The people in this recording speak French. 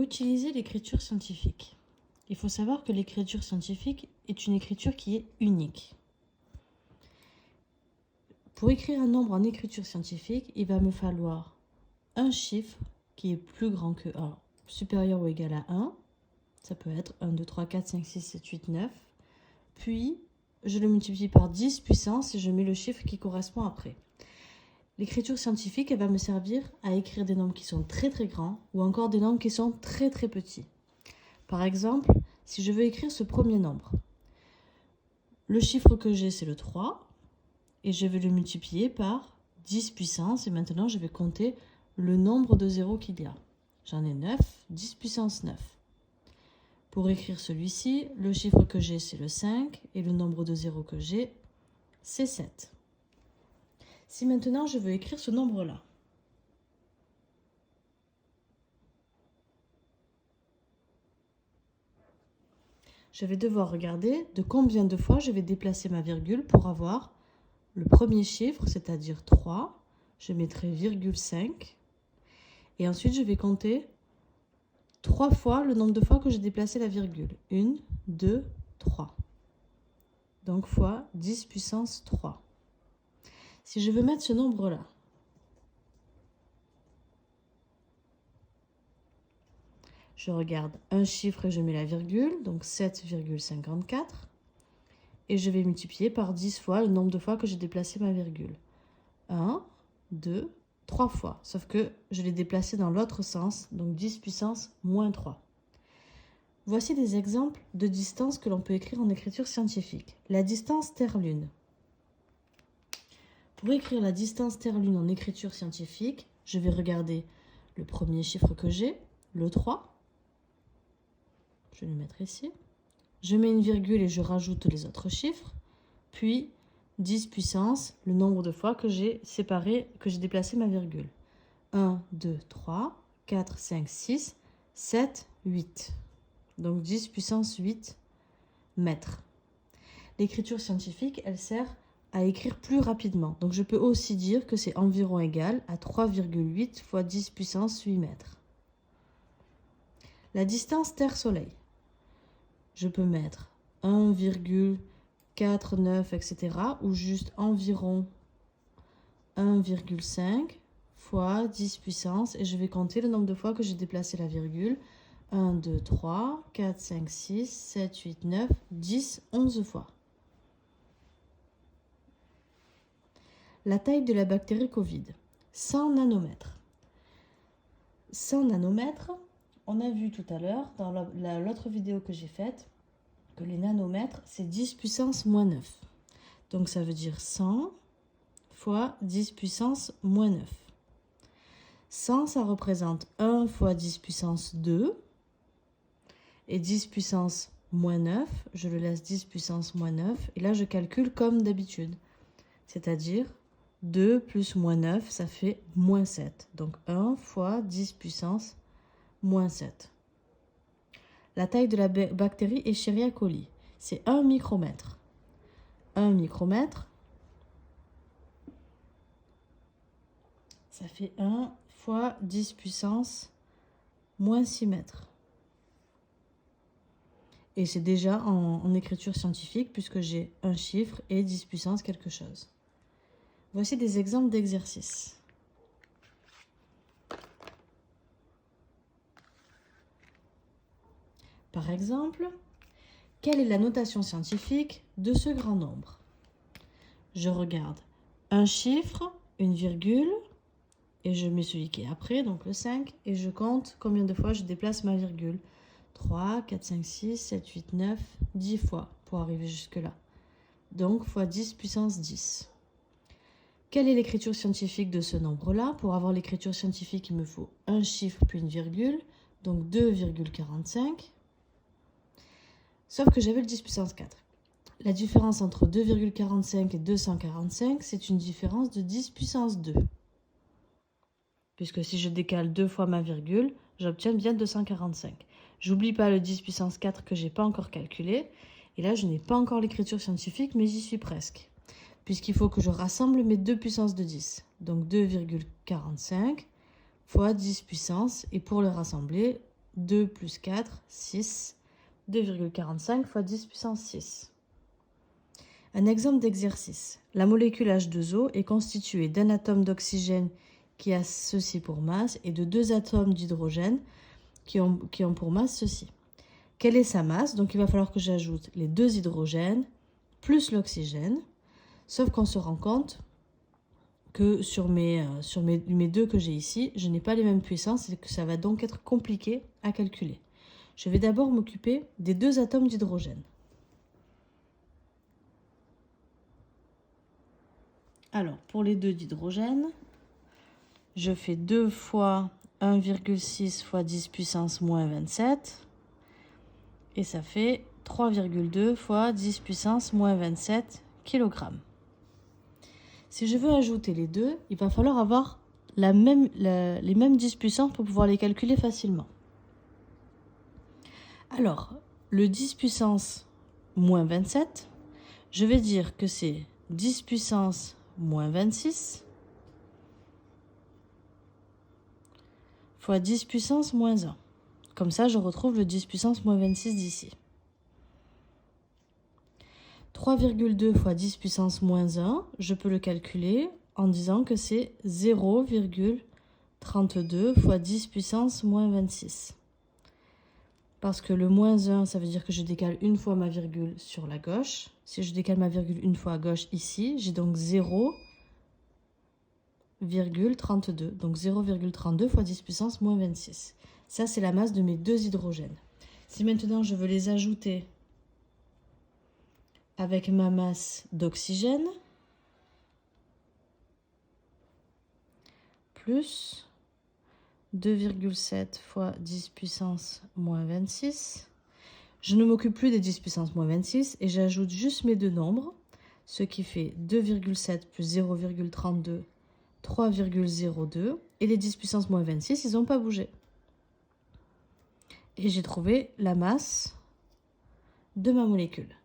utiliser l'écriture scientifique. Il faut savoir que l'écriture scientifique est une écriture qui est unique. Pour écrire un nombre en écriture scientifique, il va me falloir un chiffre qui est plus grand que 1, supérieur ou égal à 1. Ça peut être 1, 2, 3, 4, 5, 6, 7, 8, 9. Puis, je le multiplie par 10 puissance et je mets le chiffre qui correspond après. L'écriture scientifique, elle va me servir à écrire des nombres qui sont très très grands ou encore des nombres qui sont très très petits. Par exemple, si je veux écrire ce premier nombre, le chiffre que j'ai, c'est le 3 et je vais le multiplier par 10 puissance et maintenant je vais compter le nombre de zéros qu'il y a. J'en ai 9, 10 puissance 9. Pour écrire celui-ci, le chiffre que j'ai, c'est le 5 et le nombre de zéros que j'ai, c'est 7. Si maintenant je veux écrire ce nombre-là, je vais devoir regarder de combien de fois je vais déplacer ma virgule pour avoir le premier chiffre, c'est-à-dire 3. Je mettrai virgule 5. Et ensuite, je vais compter 3 fois le nombre de fois que j'ai déplacé la virgule. 1, 2, 3. Donc fois 10 puissance 3. Si je veux mettre ce nombre-là, je regarde un chiffre et je mets la virgule, donc 7,54. Et je vais multiplier par 10 fois le nombre de fois que j'ai déplacé ma virgule. 1, 2, 3 fois. Sauf que je l'ai déplacé dans l'autre sens, donc 10 puissance moins 3. Voici des exemples de distances que l'on peut écrire en écriture scientifique. La distance Terre-Lune. Pour écrire la distance Terre-Lune en écriture scientifique, je vais regarder le premier chiffre que j'ai, le 3. Je vais le mettre ici. Je mets une virgule et je rajoute les autres chiffres. Puis 10 puissance, le nombre de fois que j'ai séparé, que j'ai déplacé ma virgule. 1, 2, 3, 4, 5, 6, 7, 8. Donc 10 puissance 8 mètres. L'écriture scientifique, elle sert à écrire plus rapidement. Donc je peux aussi dire que c'est environ égal à 3,8 fois 10 puissance 8 mètres. La distance Terre-Soleil. Je peux mettre 1,49, etc. ou juste environ 1,5 fois 10 puissance et je vais compter le nombre de fois que j'ai déplacé la virgule. 1, 2, 3, 4, 5, 6, 7, 8, 9, 10, 11 fois. La taille de la bactérie Covid, 100 nanomètres. 100 nanomètres, on a vu tout à l'heure dans l'autre vidéo que j'ai faite que les nanomètres, c'est 10 puissance moins 9. Donc ça veut dire 100 fois 10 puissance moins 9. 100, ça représente 1 fois 10 puissance 2. Et 10 puissance moins 9, je le laisse 10 puissance moins 9. Et là, je calcule comme d'habitude. C'est-à-dire 2 plus moins 9, ça fait moins 7. Donc 1 fois 10 puissance moins 7. La taille de la bactérie Escherichia coli, c'est 1 micromètre. 1 micromètre, ça fait 1 fois 10 puissance moins 6 mètres. Et c'est déjà en écriture scientifique puisque j'ai un chiffre et 10 puissance quelque chose. Voici des exemples d'exercices. Par exemple, quelle est la notation scientifique de ce grand nombre? Je regarde un chiffre, une virgule, et je mets celui qui est après, donc le 5, et je compte combien de fois je déplace ma virgule. 3, 4, 5, 6, 7, 8, 9, 10 fois pour arriver jusque-là. Donc, fois 10 puissance 10. Quelle est l'écriture scientifique de ce nombre-là? Pour avoir l'écriture scientifique, il me faut un chiffre puis une virgule, donc 2,45. Sauf que j'avais le 10 puissance 4. La différence entre 2,45 et 245, c'est une différence de 10 puissance 2. Puisque si je décale 2 fois ma virgule, j'obtiens bien 245. J'oublie pas le 10 puissance 4 que je n'ai pas encore calculé. Et là, je n'ai pas encore l'écriture scientifique, mais j'y suis presque. Puisqu'il faut que je rassemble mes 2 puissances de 10. Donc 2,45 fois 10 puissance. Et pour le rassembler, 2 plus 4, 6. 2,45 fois 10 puissance 6. Un exemple d'exercice. La molécule H2O est constituée d'un atome d'oxygène qui a ceci pour masse et de 2 atomes d'hydrogène qui ont pour masse ceci. Quelle est sa masse? Donc il va falloir que j'ajoute les 2 hydrogènes plus l'oxygène, sauf qu'on se rend compte que sur mes deux que j'ai ici, je n'ai pas les mêmes puissances et que ça va donc être compliqué à calculer. Je vais d'abord m'occuper des 2 atomes d'hydrogène. Alors, pour les 2 d'hydrogène, je fais 2 fois 1,6 fois 10 puissance moins 27. Et ça fait 3,2 fois 10 puissance moins 27 kg. Si je veux ajouter les deux, il va falloir avoir les mêmes 10 puissances pour pouvoir les calculer facilement. Alors, le 10 puissance moins 27, je vais dire que c'est 10 puissance moins 26 fois 10 puissance moins 1. Comme ça, je retrouve le 10 puissance moins 26 d'ici. 3,2 fois 10 puissance moins 1, je peux le calculer en disant que c'est 0,32 fois 10 puissance moins 26. Parce que le moins 1, ça veut dire que je décale une fois ma virgule sur la gauche. Si je décale ma virgule une fois à gauche ici, j'ai donc 0,32. Donc 0,32 fois 10 puissance moins 26. Ça, c'est la masse de mes 2 hydrogènes. Si maintenant je veux les ajouter avec ma masse d'oxygène, plus 2,7 fois 10 puissance moins 26. Je ne m'occupe plus des 10 puissance moins 26 et j'ajoute juste mes 2 nombres, ce qui fait 2,7 plus 0,32, 3,02. Et les 10 puissance moins 26, ils n'ont pas bougé. Et j'ai trouvé la masse de ma molécule.